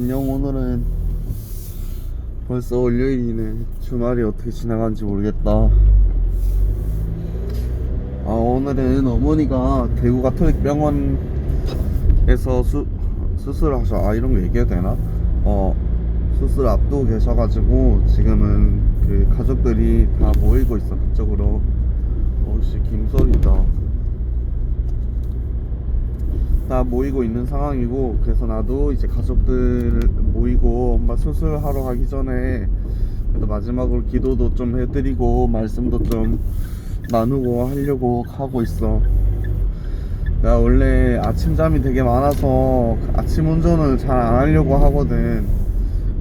안녕. 오늘은 벌써 월요일이네. 주말이 어떻게 지나간지 모르겠다. 오늘은 어머니가 대구 가톨릭 병원에서 수술하셔. 이런 거 얘기해도 되나? 수술 앞두고 계셔가지고 지금은 그 가족들이 다 모이고 있어, 그쪽으로. 씨, 김설이다. 다 모이고 있는 상황이고, 그래서 나도 이제 가족들 모이고 엄마 수술하러 가기 전에 그래도 마지막으로 기도도 좀 해드리고 말씀도 좀 나누고 하려고 하고 있어. 나 원래 아침잠이 되게 많아서 아침 운전을 잘 안 하려고 하거든.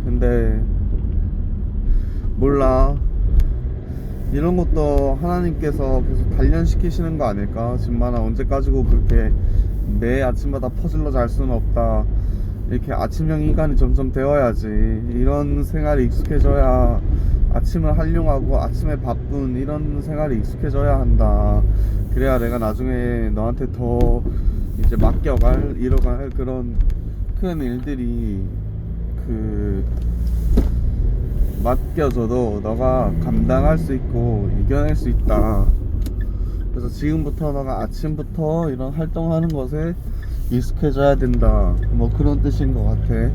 근데 몰라, 이런 것도 하나님께서 계속 단련시키시는 거 아닐까? 집만아, 언제까지고 그렇게 매 아침마다 퍼즐러 잘 수는 없다. 이렇게 아침형 인간이 점점 되어야지. 이런 생활이 익숙해져야 아침을 활용하고 아침에 바쁜 이런 생활이 익숙해져야 한다. 그래야 내가 나중에 너한테 더 이제 이뤄갈 그런 큰 일들이 맡겨줘도 너가 감당할 수 있고 이겨낼 수 있다. 그래서 지금부터 너가 아침부터 이런 활동하는 것에 익숙해져야 된다, 뭐 그런 뜻인 것 같아.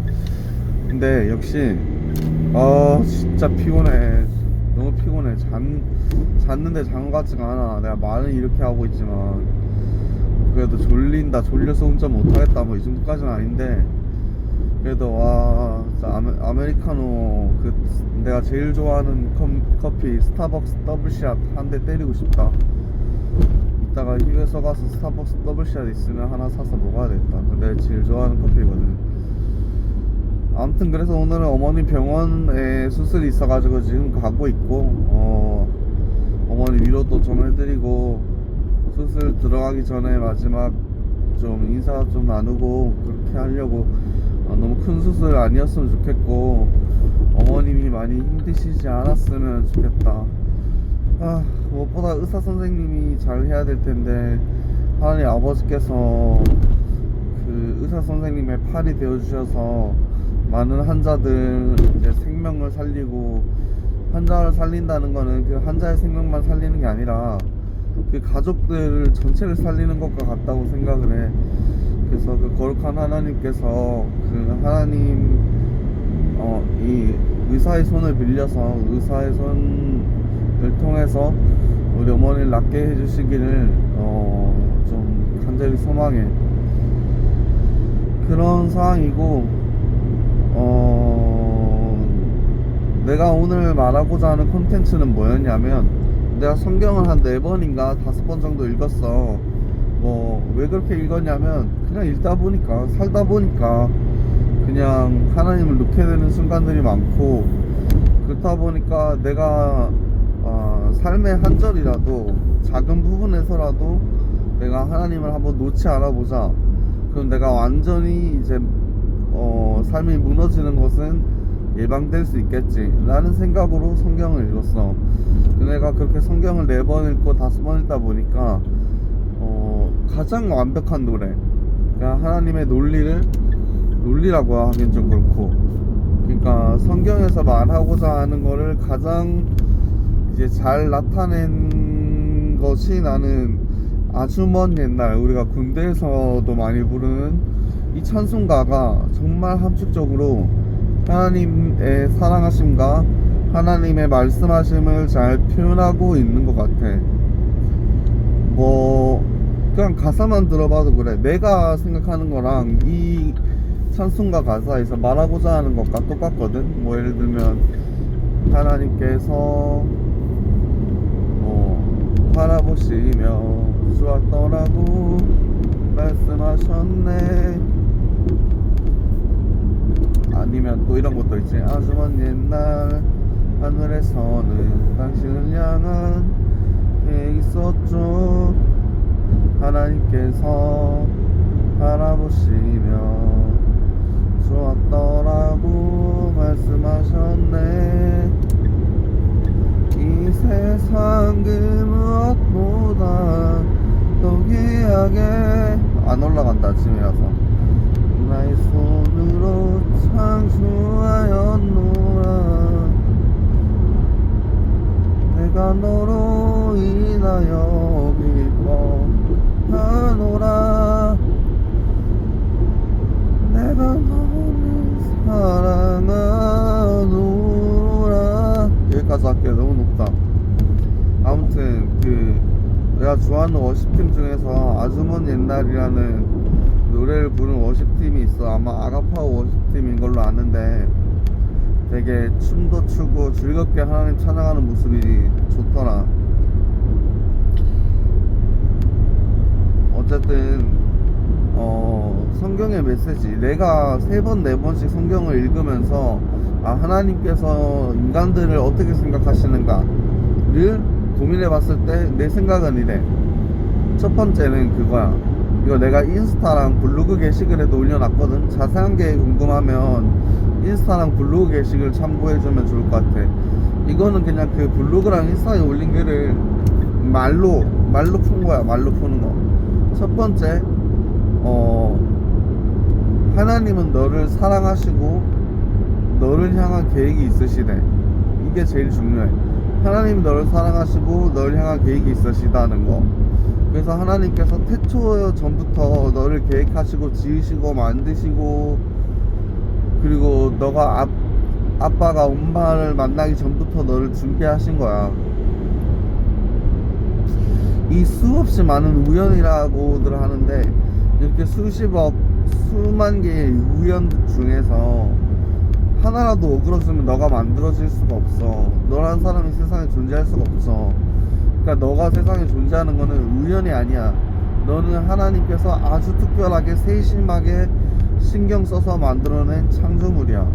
근데 역시 진짜 피곤해. 너무 피곤해. 잤는데 잔 것 같지가 않아. 내가 말은 이렇게 하고 있지만 그래도 졸린다, 졸려서 운전 못하겠다, 뭐 이 정도까지는 아닌데, 그래도 진짜 아메리카노, 내가 제일 좋아하는 커피 스타벅스 더블샷 한 대 때리고 싶다. 이따가 휴게소 가서 스타벅스 더블샷 있으면 하나 사서 먹어야 겠다. 내가 제일 좋아하는 커피거든. 아무튼 그래서 오늘은 어머니 병원에 수술이 있어가지고 지금 가고 있고, 어머니 위로도 좀 해드리고 수술 들어가기 전에 마지막 좀 인사 좀 나누고 그렇게 하려고. 너무 큰 수술 아니었으면 좋겠고 어머님이 많이 힘드시지 않았으면 좋겠다. 무엇보다 의사 선생님이 잘 해야 될 텐데, 하나님 아버지께서 그 의사 선생님의 팔이 되어 주셔서 많은 환자들 이제 생명을 살리고, 환자를 살린다는 거는 그 환자의 생명만 살리는 게 아니라 그 가족들 전체를 살리는 것과 같다고 생각을 해. 그래서 그 거룩한 하나님께서 그 하나님 이 의사의 손을 빌려서 의사의 손을 통해서 우리 어머니를 낫게 해주시기를 좀 간절히 소망해. 그런 상황이고, 내가 오늘 말하고자 하는 콘텐츠는 뭐였냐면, 내가 성경을 한 4번인가 5번 정도 읽었어. 왜 그렇게 읽었냐면, 그냥 읽다 보니까, 살다 보니까 그냥 하나님을 놓게 되는 순간들이 많고, 그렇다 보니까 내가 삶의 한 절이라도, 작은 부분에서라도 내가 하나님을 한번 놓지 않아보자. 그럼 내가 완전히 이제 삶이 무너지는 것은 예방될 수 있겠지 라는 생각으로 성경을 읽었어. 내가 그렇게 성경을 4번 읽고 5번 읽다 보니까 가장 완벽한 노래, 그러니까 하나님의 논리라고 하긴 좀 그렇고, 그러니까 성경에서 말하고자 하는 거를 가장 이제 잘 나타낸 것이, 나는 아주 먼 옛날 우리가 군대에서도 많이 부르는 이 찬송가가 정말 함축적으로 하나님의 사랑하심과 하나님의 말씀하심을 잘 표현하고 있는 것 같아. 그냥 가사만 들어봐도 그래. 내가 생각하는 거랑 이 찬송가 가사에서 말하고자 하는 것과 똑같거든. 예를 들면 하나님께서 바라보시며 주었더라고 말씀하셨네. 아니면 또 이런 것도 있지. 아주 먼 옛날 하늘에서는 당신을 향한 계획이 있었죠. 하나님께서 바라보시며 주었더라고 말씀하셨네. 이 세상 그 무엇보다 더 귀하게. 안 올라간다, 아침이라서. 나의 손으로 창조하였노라. 내가 너로 인하여 기뻐하노라. 내가 너를 사랑하노라. 여기까지 할게요. 너무 높다. 아무튼 내가 좋아하는 워십팀 중에서 아주 먼 옛날이라는 노래를 부른 워십팀이 있어. 아마 아가파워 워십팀인 걸로 아는데 되게 춤도 추고 즐겁게 하나님 찬양하는 모습이 좋더라. 어쨌든 성경의 메시지, 내가 3번 4번씩 성경을 읽으면서 하나님께서 인간들을 어떻게 생각하시는가를 고민해 봤을 때 내 생각은 이래. 첫 번째는 그거야. 이거 내가 인스타랑 블로그 게시글에도 올려놨거든. 자세한 게 궁금하면 인스타랑 블로그 게시글 참고해주면 좋을 것 같아. 이거는 그냥 그 블로그랑 인스타에 올린 글을 말로 푼 거야. 말로 푸는 거. 첫 번째, 하나님은 너를 사랑하시고 너를 향한 계획이 있으시대. 이게 제일 중요해. 하나님이 너를 사랑하시고 너를 향한 계획이 있으시다는 거. 그래서 하나님께서 태초 전부터 너를 계획하시고 지으시고 만드시고, 그리고 너가 아빠가 엄마를 만나기 전부터 너를 준비하신 거야. 이 수없이 많은 우연이라고들 하는데, 이렇게 수십억 수만 개의 우연 중에서 하나라도 어그러지면 너가 만들어질 수가 없어. 너란 사람이 세상에 존재할 수가 없어. 그러니까 너가 세상에 존재하는 거는 우연이 아니야. 너는 하나님께서 아주 특별하게 세심하게 신경 써서 만들어낸 창조물이야.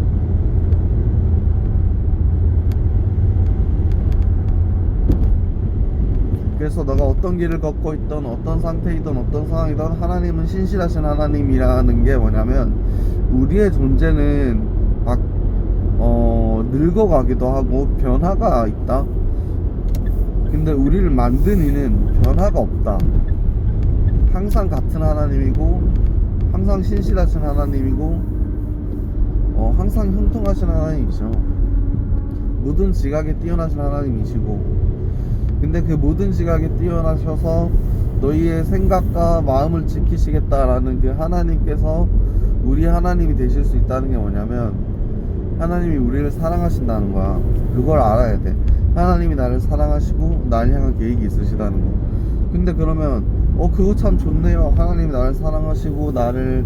그래서 너가 어떤 길을 걷고 있던 어떤 상태이든 어떤 상황이든 하나님은 신실하신 하나님이라는 게 뭐냐면, 우리의 존재는 막 늙어가기도 하고 변화가 있다. 근데 우리를 만든 이는 변화가 없다. 항상 같은 하나님이고, 항상 신실하신 하나님이고, 항상 형통하신 하나님이죠. 모든 지각에 뛰어나신 하나님이시고, 근데 그 모든 지각에 뛰어나셔서 너희의 생각과 마음을 지키시겠다라는 그 하나님께서 우리 하나님이 되실 수 있다는 게 뭐냐면, 하나님이 우리를 사랑하신다는 거야. 그걸 알아야 돼. 하나님이 나를 사랑하시고 나를 향한 계획이 있으시다는 거. 근데 그러면 그거 참 좋네요. 하나님이 나를 사랑하시고 나를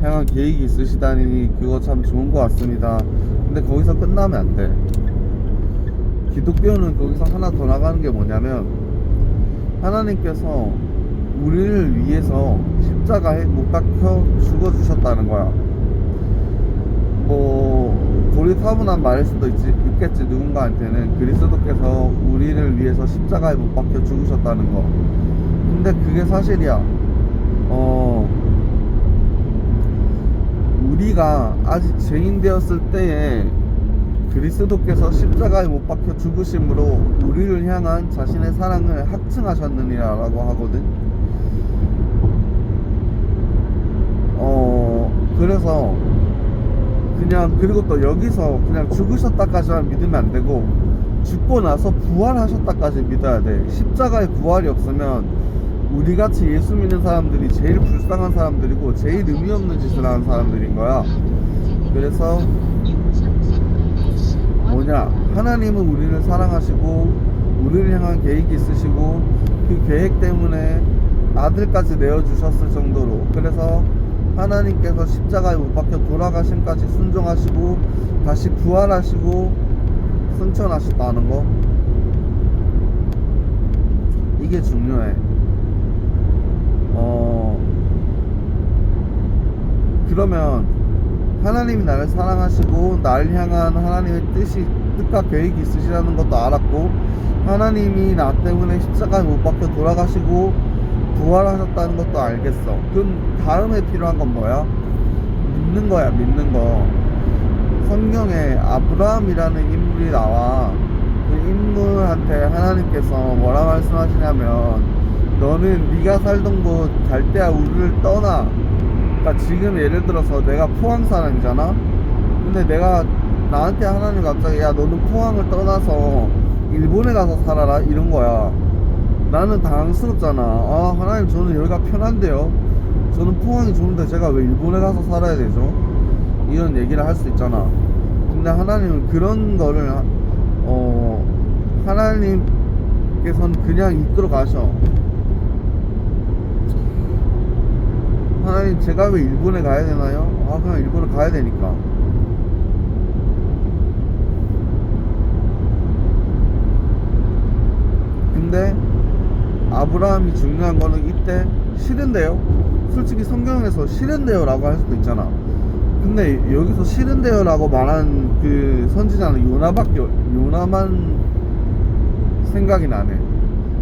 향한 계획이 있으시다니 그거 참 좋은 것 같습니다. 근데 거기서 끝나면 안 돼. 기독교는 거기서 하나 더 나가는 게 뭐냐면, 하나님께서 우리를 위해서 십자가에 못 박혀 죽어주셨다는 거야. 고리타분한 말일 수도 있겠지. 누군가한테는 그리스도께서 우리를 위해서 십자가에 못 박혀 죽으셨다는 거. 근데 그게 사실이야. 우리가 아직 죄인 되었을 때에 그리스도께서 십자가에 못 박혀 죽으심으로 우리를 향한 자신의 사랑을 확증하셨느니라라고 하거든. 그래서 그리고 또 여기서 그냥 죽으셨다까지만 믿으면 안 되고, 죽고 나서 부활하셨다까지 믿어야 돼. 십자가에 부활이 없으면 우리같이 예수 믿는 사람들이 제일 불쌍한 사람들이고 제일 의미 없는 짓을 하는 사람들인 거야. 그래서 하나님은 우리를 사랑하시고 우리를 향한 계획이 있으시고, 그 계획 때문에 아들까지 내어주셨을 정도로, 그래서 하나님께서 십자가에 못 박혀 돌아가심까지 순종하시고 다시 부활하시고 승천하셨다는 거, 이게 중요해. 그러면 하나님이 나를 사랑하시고 나를 향한 하나님의 뜻과 계획이 있으시라는 것도 알았고, 하나님이 나 때문에 십자가에 못 박혀 돌아가시고 부활하셨다는 것도 알겠어. 그럼 다음에 필요한 건 뭐야? 믿는 거야. 믿는 거. 성경에 아브라함이라는 인물이 나와. 그 인물한테 하나님께서 뭐라 말씀하시냐면, 너는 네가 살던 곳 갈대아 우르를 떠나 그러니까 지금 예를 들어서 내가 포항 사람이잖아. 근데 내가 나한테 하나님 갑자기 야 너는 포항을 떠나서 일본에 가서 살아라 이런 거야. 나는 당황스럽잖아. 아 하나님 저는 여기가 편한데요. 저는 포항이 좋은데 제가 왜 일본에 가서 살아야 되죠? 이런 얘기를 할 수 있잖아. 근데 하나님은 그런 거를 하나님께서는 그냥 이끌어 가셔. 하나님 제가 왜 일본에 가야 되나요? 아 그냥 일본에 가야 되니까. 근데 아브라함이 중요한 거는 이때 싫은데요? 솔직히 성경에서 싫은데요 라고 할 수도 있잖아. 근데 여기서 싫은데요 라고 말한 그 선지자는 요나만 생각이 나네.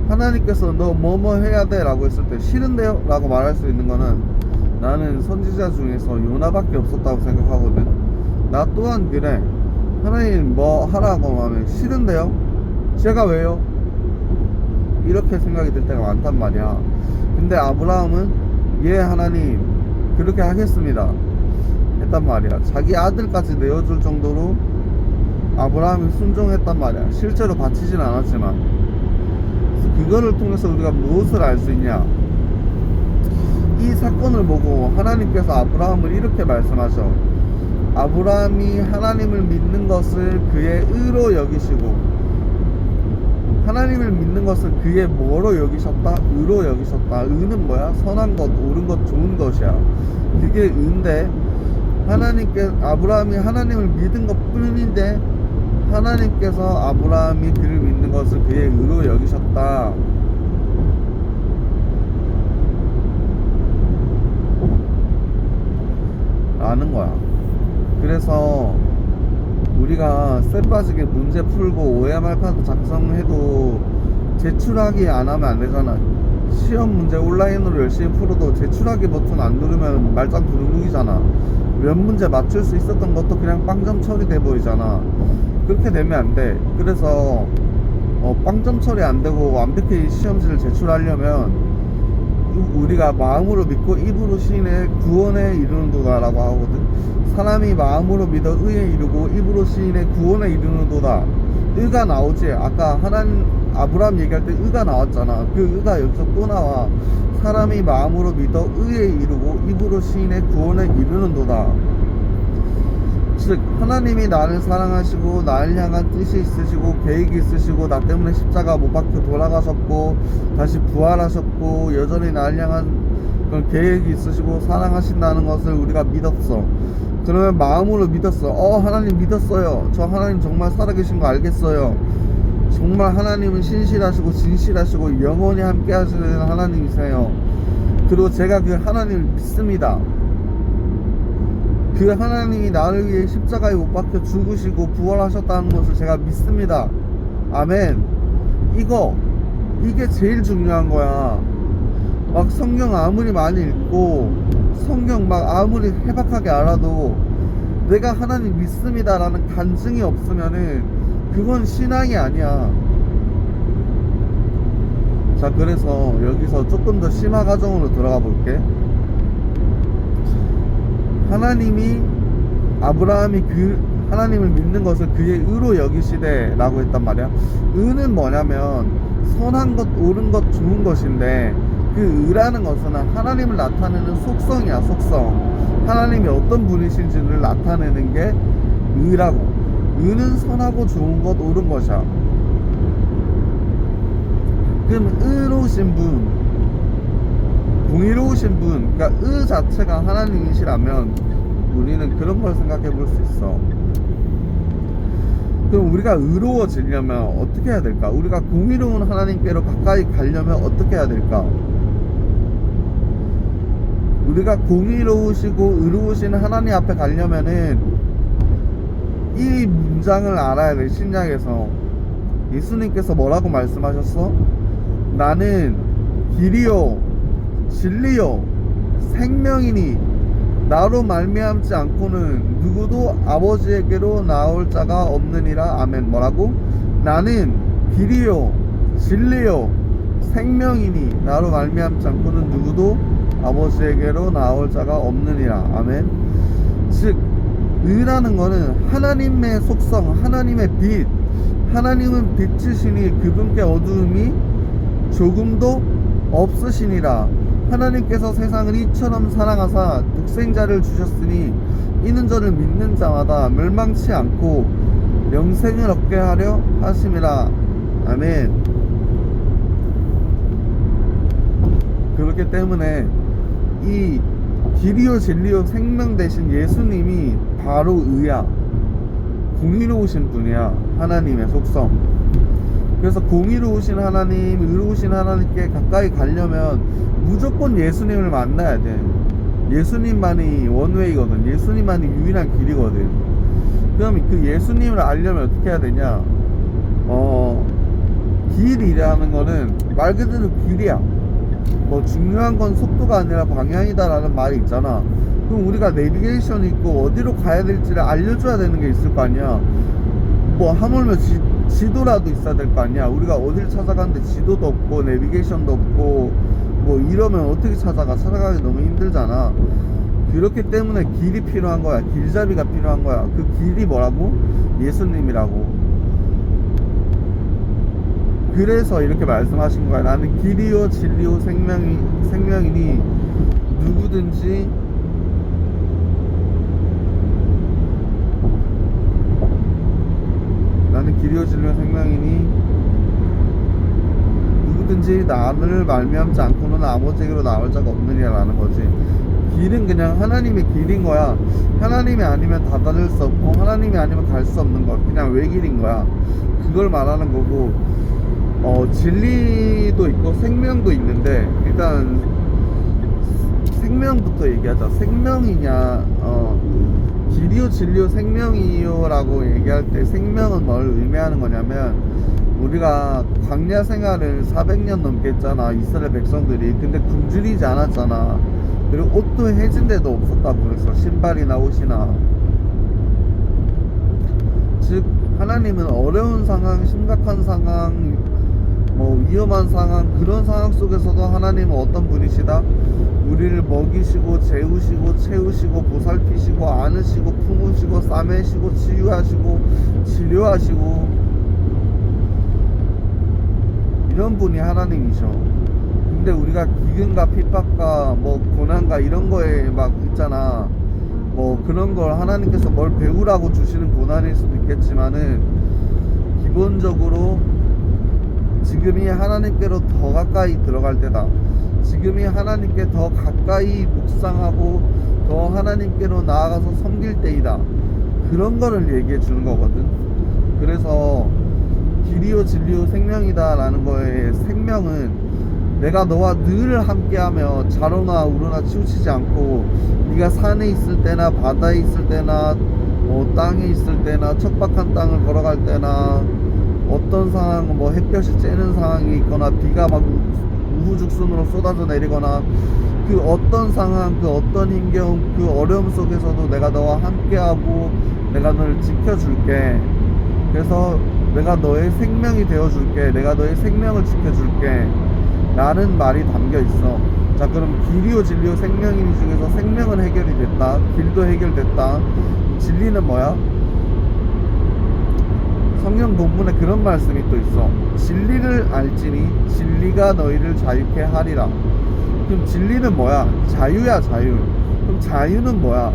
하나님께서 너 뭐뭐 해야 돼 라고 했을 때 싫은데요 라고 말할 수 있는 거는 나는 선지자 중에서 요나밖에 없었다고 생각하거든. 나 또한 그래. 하나님 뭐 하라고 하면 싫은데요? 제가 왜요? 이렇게 생각이 들 때가 많단 말이야. 근데 아브라함은 예 하나님 그렇게 하겠습니다 했단 말이야. 자기 아들까지 내어줄 정도로 아브라함이 순종했단 말이야. 실제로 바치진 않았지만. 그거를 통해서 우리가 무엇을 알 수 있냐? 이 사건을 보고 하나님께서 아브라함을 이렇게 말씀하셔. 아브라함이 하나님을 믿는 것을 그의 의로 여기시고, 하나님을 믿는 것을 그의 뭐로 여기셨다? 의로 여기셨다. 의는 뭐야? 선한 것, 옳은 것, 좋은 것이야. 그게 의인데, 아브라함이 하나님을 믿은 것 뿐인데 하나님께서 아브라함이 그를 믿는 것을 그의 의로 여기셨다 라는 거야. 그래서 우리가 쎄빠지게 문제 풀고 OMR카드 작성해도 제출하기 안 하면 안 되잖아. 시험 문제 온라인으로 열심히 풀어도 제출하기 버튼 안 누르면 말짱 두루뭉이잖아. 몇 문제 맞출 수 있었던 것도 그냥 빵점 처리돼 버리잖아. 그렇게 되면 안 돼. 그래서 빵점 처리 안 되고 완벽히 시험지를 제출하려면 우리가 마음으로 믿고 입으로 시인해 구원에 이르는도다 라고 하거든. 사람이 마음으로 믿어 의에 이르고 입으로 시인해 구원에 이르는도다. 의가 나오지. 아까 아브라함 얘기할 때 의가 나왔잖아. 그 의가 여기서 또 나와. 사람이 마음으로 믿어 의에 이르고 입으로 시인해 구원에 이르는도다. 즉 하나님이 나를 사랑하시고 나를 향한 뜻이 있으시고 계획이 있으시고 나 때문에 십자가 못 박혀 돌아가셨고 다시 부활하셨고 여전히 나를 향한 그런 계획이 있으시고 사랑하신다는 것을 우리가 믿었어. 그러면 마음으로 믿었어. 하나님 믿었어요. 저 하나님 정말 살아계신 거 알겠어요. 정말 하나님은 신실하시고 진실하시고 영원히 함께 하시는 하나님이세요. 그리고 제가 그 하나님을 믿습니다. 그 하나님이 나를 위해 십자가에 못 박혀 죽으시고 부활하셨다는 것을 제가 믿습니다. 아멘. 이게 제일 중요한 거야. 막 성경 아무리 많이 읽고 성경 막 아무리 해박하게 알아도 내가 하나님 믿습니다 라는 간증이 없으면은 그건 신앙이 아니야. 자, 그래서 여기서 조금 더 심화 과정으로 들어가 볼게. 하나님이 아브라함이 하나님을 믿는 것을 그의 의로 여기시되 라고 했단 말이야. 의는 뭐냐면 선한 것, 옳은 것, 좋은 것인데 그 의라는 것은 하나님을 나타내는 속성이야. 속성. 하나님이 어떤 분이신지를 나타내는 게 의라고. 의는 선하고 좋은 것, 옳은 것이야. 그럼 의로우신 분, 공의로우신 분, 그러니까 의 자체가 하나님이시라면 우리는 그런 걸 생각해 볼 수 있어. 그럼 우리가 의로워지려면 어떻게 해야 될까? 우리가 공의로운 하나님께로 가까이 가려면 어떻게 해야 될까? 우리가 공의로우시고 의로우신 하나님 앞에 가려면은 이 문장을 알아야 돼. 신약에서 예수님께서 뭐라고 말씀하셨어? 나는 길이요 진리요 생명이니 나로 말미암지 않고는 누구도 아버지에게로 나올 자가 없느니라. 아멘. 뭐라고? 나는 길이요 진리요 생명이니 나로 말미암지 않고는 누구도 아버지에게로 나올 자가 없느니라. 아멘. 즉 의라는 거는 하나님의 속성, 하나님의 빛, 하나님은 빛이시니 그분께 어두움이 조금도 없으시니라. 하나님께서 세상을 이처럼 사랑하사 독생자를 주셨으니 이는 저를 믿는 자마다 멸망치 않고 영생을 얻게 하려 하심이라. 아멘. 그렇기 때문에 이 길이요 진리요 생명 되신 예수님이 바로 의야, 공의로우신 분이야. 하나님의 속성. 그래서 공의로우신 하나님, 의로우신 하나님께 가까이 가려면 무조건 예수님을 만나야 돼. 예수님만이 원웨이거든. 예수님만이 유일한 길이거든. 그럼 그 예수님을 알려면 어떻게 해야 되냐? 길이라는 거는 말 그대로 길이야. 뭐 중요한 건 속도가 아니라 방향이다 라는 말이 있잖아. 그럼 우리가 내비게이션 있고 어디로 가야 될지를 알려줘야 되는 게 있을 거 아니야. 뭐 하물며 지도라도 있어야 될 거 아니야. 우리가 어딜 찾아가는데 지도도 없고 내비게이션도 없고 뭐 이러면 어떻게 찾아가기 너무 힘들잖아. 그렇기 때문에 길이 필요한 거야. 길잡이가 필요한 거야. 그 길이 뭐라고? 예수님이라고. 그래서 이렇게 말씀하신 거야. 나는 길이요 진리요 생명이니 누구든지 나는 길이요 진리요 생명이니 누구든지 나를 말미암지 않고는 아버지에게로 나올 자가 없느니라 라는 거지. 길은 그냥 하나님의 길인 거야. 하나님이 아니면 다다를 수 없고 하나님이 아니면 갈 수 없는 거. 그냥 외길인 거야. 그걸 말하는 거고, 진리도 있고 생명도 있는데 일단 생명부터 얘기하자. 생명이냐, 길이요 진리요 생명이요 라고 얘기할 때 생명은 뭘 의미하는 거냐면, 우리가 광야 생활을 400년 넘게 했잖아, 이스라엘 백성들이. 근데 굶주리지 않았잖아. 그리고 옷도 해진 데도 없었다고 그랬어. 신발이나 옷이나. 즉 하나님은 어려운 상황, 심각한 상황, 뭐 위험한 상황, 그런 상황 속에서도 하나님은 어떤 분이시다? 우리를 먹이시고 재우시고 채우시고 보살피시고 안으시고 품으시고 싸매시고 치유하시고 치료하시고 이런 분이 하나님이셔. 근데 우리가 기근과 핍박과 뭐 고난과 이런 거에 막 있잖아. 뭐 그런 걸 하나님께서 뭘 배우라고 주시는 고난일 수도 있겠지만은 기본적으로 지금이 하나님께로 더 가까이 들어갈 때다. 지금이 하나님께 더 가까이 묵상하고 더 하나님께로 나아가서 섬길 때이다. 그런 거를 얘기해 주는 거거든. 그래서 길이요 진리요 생명이다 라는 거에 생명은 내가 너와 늘 함께하며 자로나 우로나 치우치지 않고, 네가 산에 있을 때나 바다에 있을 때나 땅에 있을 때나 척박한 땅을 걸어갈 때나 어떤 상황, 뭐 햇볕이 쬐는 상황이 있거나 비가 막 우후죽순으로 쏟아져 내리거나 그 어떤 상황, 그 어떤 힘겨움, 그 어려움 속에서도 내가 너와 함께하고 내가 너를 지켜줄게. 그래서 내가 너의 생명이 되어줄게. 내가 너의 생명을 지켜줄게 라는 말이 담겨 있어. 자, 그럼 길이요 진리요 생명이니 중에서 생명은 해결이 됐다. 길도 해결됐다. 진리는 뭐야? 성경 본문에 그런 말씀이 또 있어. 진리를 알지니 진리가 너희를 자유케 하리라. 그럼 진리는 뭐야? 자유야, 자유. 그럼 자유는 뭐야?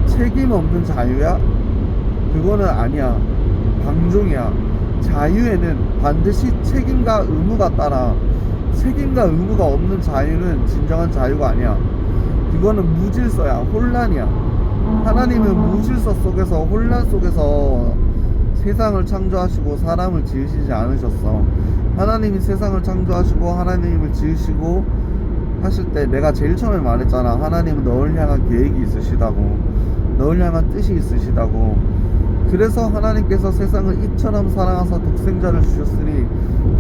책임 없는 자유야? 그거는 아니야. 방종이야. 자유에는 반드시 책임과 의무가 따라. 책임과 의무가 없는 자유는 진정한 자유가 아니야. 그거는 무질서야. 혼란이야. 하나님은 무질서 속에서, 혼란 속에서 세상을 창조하시고 사람을 지으시지 않으셨어. 하나님이 세상을 창조하시고 하나님을 지으시고 하실 때 내가 제일 처음에 말했잖아. 하나님은 너를 향한 계획이 있으시다고, 너를 향한 뜻이 있으시다고. 그래서 하나님께서 세상을 이처럼 사랑하사 독생자를 주셨으니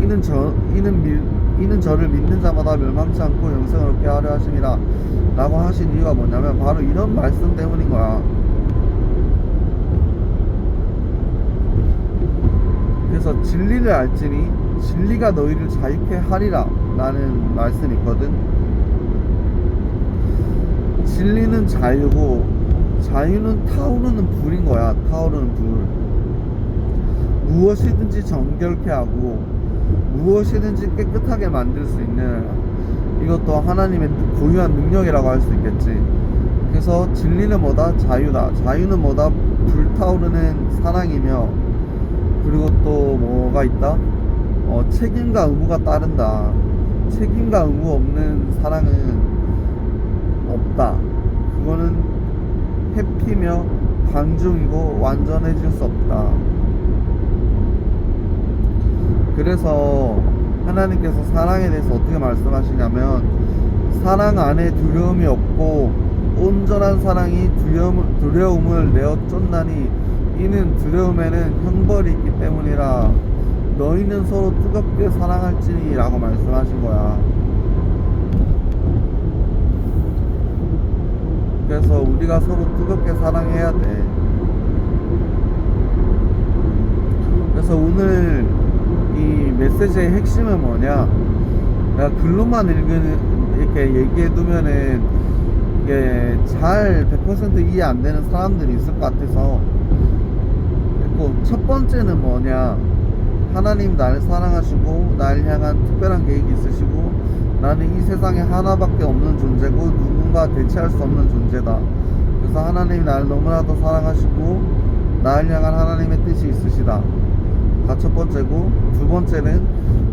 이는 저를 믿는 자마다 멸망치 않고 영생을 얻게 하려 하심이라 라고 하신 이유가 뭐냐면 바로 이런 말씀 때문인 거야. 그래서 진리를 알지니 진리가 너희를 자유케 하리라 라는 말씀이 있거든. 진리는 자유고 자유는 타오르는 불인 거야. 타오르는 불. 무엇이든지 정결케 하고 무엇이든지 깨끗하게 만들 수 있는, 이것도 하나님의 고유한 능력이라고 할 수 있겠지. 그래서 진리는 뭐다? 자유다. 자유는 뭐다? 불타오르는 사랑이며, 그리고 또 뭐가 있다? 책임과 의무가 따른다. 책임과 의무 없는 사랑은 없다. 그거는 회피며 방중이고 완전해질 수 없다. 그래서 하나님께서 사랑에 대해서 어떻게 말씀하시냐면, 사랑 안에 두려움이 없고 온전한 사랑이 두려움을 내어 쫓나니 이는 두려움에는 형벌이 있기 때문이라. 너희는 서로 뜨겁게 사랑할지니 라고 말씀하신 거야. 그래서 우리가 서로 뜨겁게 사랑해야 돼. 그래서 오늘 이 메시지의 핵심은 뭐냐, 내가 글로만 이렇게 얘기해두면은 이게 잘 100% 이해 안 되는 사람들이 있을 것 같아서, 첫 번째는 뭐냐, 하나님 나를 사랑하시고 나를 향한 특별한 계획이 있으시고 나는 이 세상에 하나밖에 없는 존재고 누군가 대체할 수 없는 존재다. 그래서 하나님이 나를 너무나도 사랑하시고 나를 향한 하나님의 뜻이 있으시다. 다 첫 번째고, 두 번째는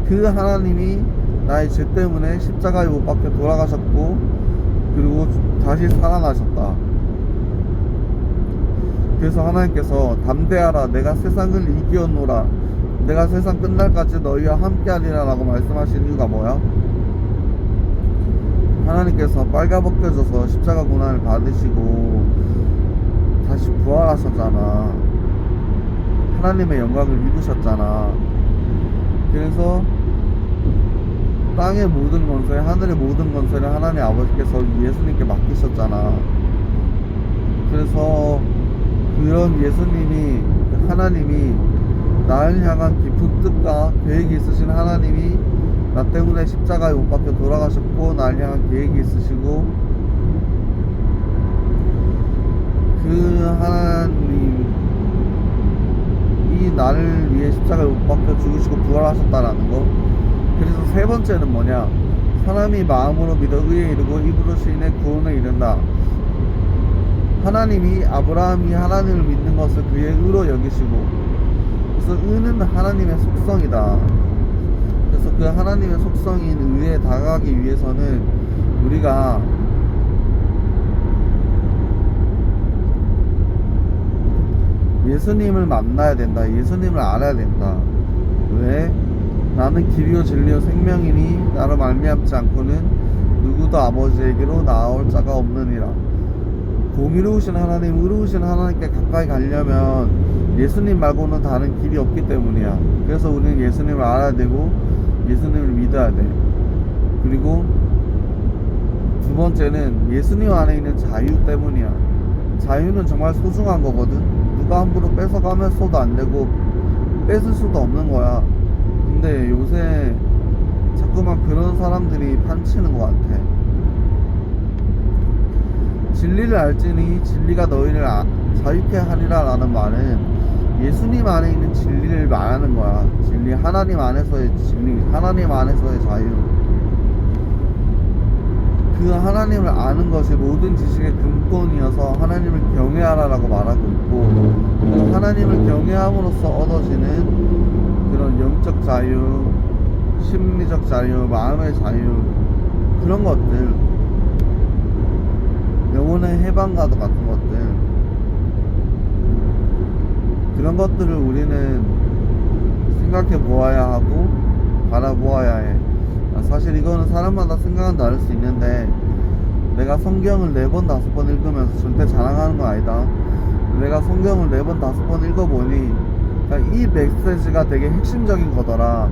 그 하나님이 나의 죄 때문에 십자가에 못 박혀 돌아가셨고 그리고 다시 살아나셨다. 그래서 하나님께서 담대하라, 내가 세상을 이기었노라, 내가 세상 끝날까지 너희와 함께하리라 라고 말씀하신 이유가 뭐야? 하나님께서 빨가벗겨져서 십자가 고난을 받으시고 다시 부활하셨잖아. 하나님의 영광을 입으셨잖아. 그래서 땅의 모든 권세, 하늘의 모든 권세를 하나님 아버지께서 예수님께 맡기셨잖아. 그래서 그런 예수님이, 하나님이 나를 향한 깊은 뜻과 계획이 있으신 하나님이 나 때문에 십자가에 못 박혀 돌아가셨고 나를 향한 계획이 있으시고, 그 하나님이 나를 위해 십자가에 못 박혀 죽으시고 부활하셨다라는 거. 그래서 세 번째는 뭐냐, 사람이 마음으로 믿어 의에 이르고 입으로 시인해 구원에 이른다. 하나님이 아브라함이 하나님을 믿는 것을 그의 의로 여기시고, 그래서 의는 하나님의 속성이다. 그래서 그 하나님의 속성인 의에 다가가기 위해서는 우리가 예수님을 만나야 된다. 예수님을 알아야 된다. 왜? 나는 길이요 진리요 생명이니 나로 말미암지 않고는 누구도 아버지에게로 나올 자가 없느니라. 공의로우신 하나님, 의로우신 하나님께 가까이 가려면 예수님 말고는 다른 길이 없기 때문이야. 그래서 우리는 예수님을 알아야 되고 예수님을 믿어야 돼. 그리고 두 번째는 예수님 안에 있는 자유 때문이야. 자유는 정말 소중한 거거든. 누가 함부로 뺏어가면서도 안 되고 뺏을 수도 없는 거야. 근데 요새 자꾸만 그런 사람들이 판치는 것 같아. 진리를 알지니 진리가 너희를 자유케 하리라 라는 말은 예수님 안에 있는 진리를 말하는 거야. 진리, 하나님 안에서의 진리, 하나님 안에서의 자유. 그 하나님을 아는 것이 모든 지식의 근본이어서 하나님을 경외하라 라고 말하고 있고, 그 하나님을 경외함으로써 얻어지는 그런 영적 자유, 심리적 자유, 마음의 자유, 그런 것들, 영혼의 해방과도 같은 것들, 그런 것들을 우리는 생각해 보아야 하고 바라보아야 해. 사실 이거는 사람마다 생각은 다를 수 있는데, 내가 성경을 4번 5번 읽으면서 절대 자랑하는 건 아니다. 내가 성경을 4번 5번 읽어보니 이 메시지가 되게 핵심적인 거더라.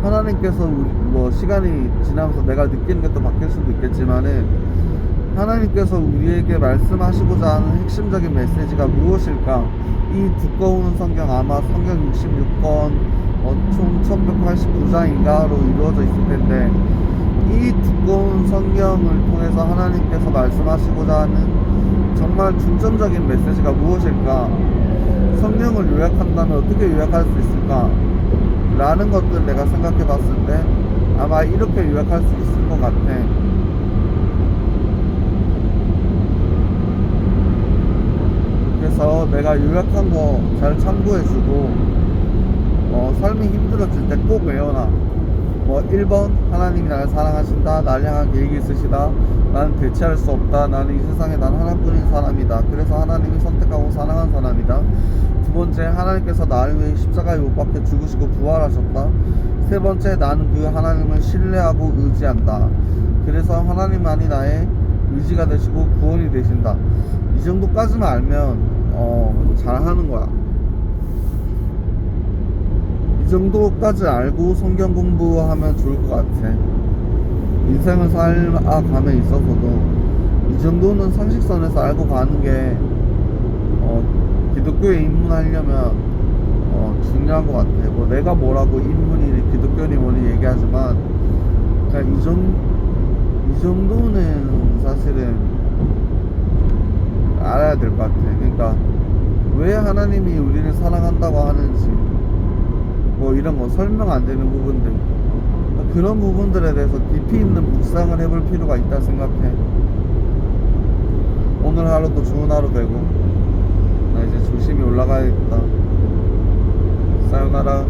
하나님께서 뭐 시간이 지나면서 내가 느끼는 게 또 바뀔 수도 있겠지만은, 하나님께서 우리에게 말씀하시고자 하는 핵심적인 메시지가 무엇일까? 이 두꺼운 성경, 아마 성경 66권 총 1189장인가로 이루어져 있을 텐데, 이 두꺼운 성경을 통해서 하나님께서 말씀하시고자 하는 정말 중점적인 메시지가 무엇일까? 성경을 요약한다면 어떻게 요약할 수 있을까? 라는 것들 내가 생각해 봤을 때 아마 이렇게 요약할 수 있을 것 같아. 그래서 내가 요약한 거 잘 참고해주고, 삶이 힘들어질 때 꼭 외워놔. 1번 하나님이 나를 사랑하신다. 나를 향한 계획이 있으시다. 나는 대체할 수 없다. 나는 이 세상에 난 하나뿐인 사람이다. 그래서 하나님이 선택하고 사랑한 사람이다. 두 번째, 하나님께서 나를 위해 십자가에 못 박혀 죽으시고 부활하셨다. 세 번째, 나는 그 하나님을 신뢰하고 의지한다. 그래서 하나님만이 나의 의지가 되시고 구원이 되신다. 이 정도까지만 알면 잘하는 거야. 이 정도까지 알고 성경 공부하면 좋을 것 같아. 인생을 살아감에 있어서도 이 정도는 상식선에서 알고 가는 게 기독교에 입문하려면 중요한 것 같아. 내가 뭐라고 입문이니 기독교니 뭐니 얘기하지만 그냥 이 정도는 사실은 알아야 될 것 같아. 그러니까 왜 하나님이 우리를 사랑한다고 하는지 이런 거 설명 안 되는 부분들, 그런 부분들에 대해서 깊이 있는 묵상을 해볼 필요가 있다 생각해. 오늘 하루도 좋은 하루 되고 나 이제 조심히 올라가야겠다. 사요나라.